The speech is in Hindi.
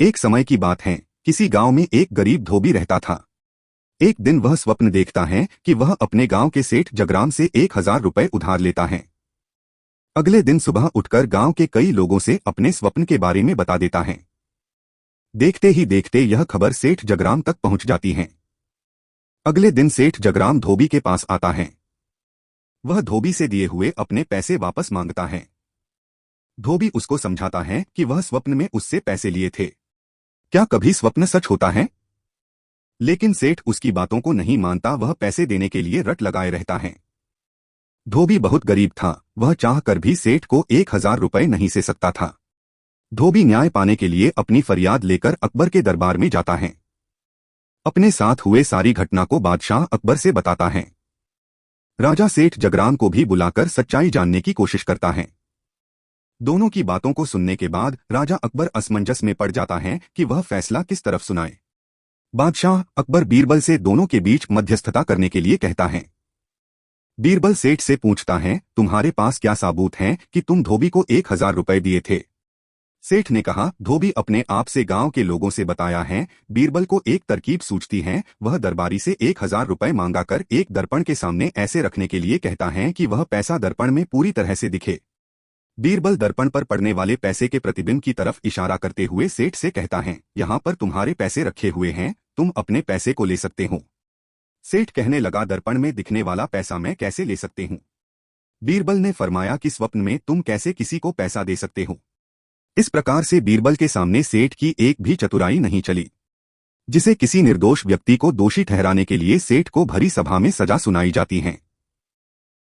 एक समय की बात है, किसी गांव में एक गरीब धोबी रहता था। एक दिन वह स्वप्न देखता है कि वह अपने गांव के सेठ जगराम से 1000 रुपए उधार लेता है। अगले दिन सुबह उठकर गांव के कई लोगों से अपने स्वप्न के बारे में बता देता है। देखते ही देखते यह खबर सेठ जगराम तक पहुंच जाती है। अगले दिन सेठ जगराम धोबी के पास आता है। वह धोबी से दिए हुए अपने पैसे वापस मांगता है। धोबी उसको समझाता है कि वह स्वप्न में उससे पैसे लिए थे। क्या कभी स्वप्न सच होता है? लेकिन सेठ उसकी बातों को नहीं मानता, वह पैसे देने के लिए रट लगाए रहता है। धोबी बहुत गरीब था, वह चाहकर भी सेठ को 1000 रुपए नहीं से सकता था। धोबी न्याय पाने के लिए अपनी फरियाद लेकर अकबर के दरबार में जाता है। अपने साथ हुए सारी घटना को बादशाह अकबर से बताता है। राजा सेठ जगराम को भी बुलाकर सच्चाई जानने की कोशिश करता है। दोनों की बातों को सुनने के बाद राजा अकबर असमंजस में पड़ जाता है कि वह फैसला किस तरफ सुनाए। बादशाह अकबर बीरबल से दोनों के बीच मध्यस्थता करने के लिए कहता है। बीरबल सेठ से पूछता है, तुम्हारे पास क्या सबूत हैं कि तुम धोबी को 1000 रुपए दिए थे? सेठ ने कहा, धोबी अपने आप से गांव के लोगों से बताया है। बीरबल को एक तरकीब सूझती है, वह दरबारी से 1000 रुपए मांगा कर एक दर्पण के सामने ऐसे रखने के लिए कहता है कि वह पैसा दर्पण में पूरी तरह से दिखे। बीरबल दर्पण पर पड़ने वाले पैसे के प्रतिबिंब की तरफ इशारा करते हुए सेठ से कहता है, यहाँ पर तुम्हारे पैसे रखे हुए हैं, तुम अपने पैसे को ले सकते हो। सेठ कहने लगा, दर्पण में दिखने वाला पैसा मैं कैसे ले सकते हूँ? बीरबल ने फरमाया कि स्वप्न में तुम कैसे किसी को पैसा दे सकते हो? इस प्रकार से बीरबल के सामने सेठ की एक भी चतुराई नहीं चली, जिसे किसी निर्दोष व्यक्ति को दोषी ठहराने के लिए सेठ को भरी सभा में सजा सुनाई जाती है।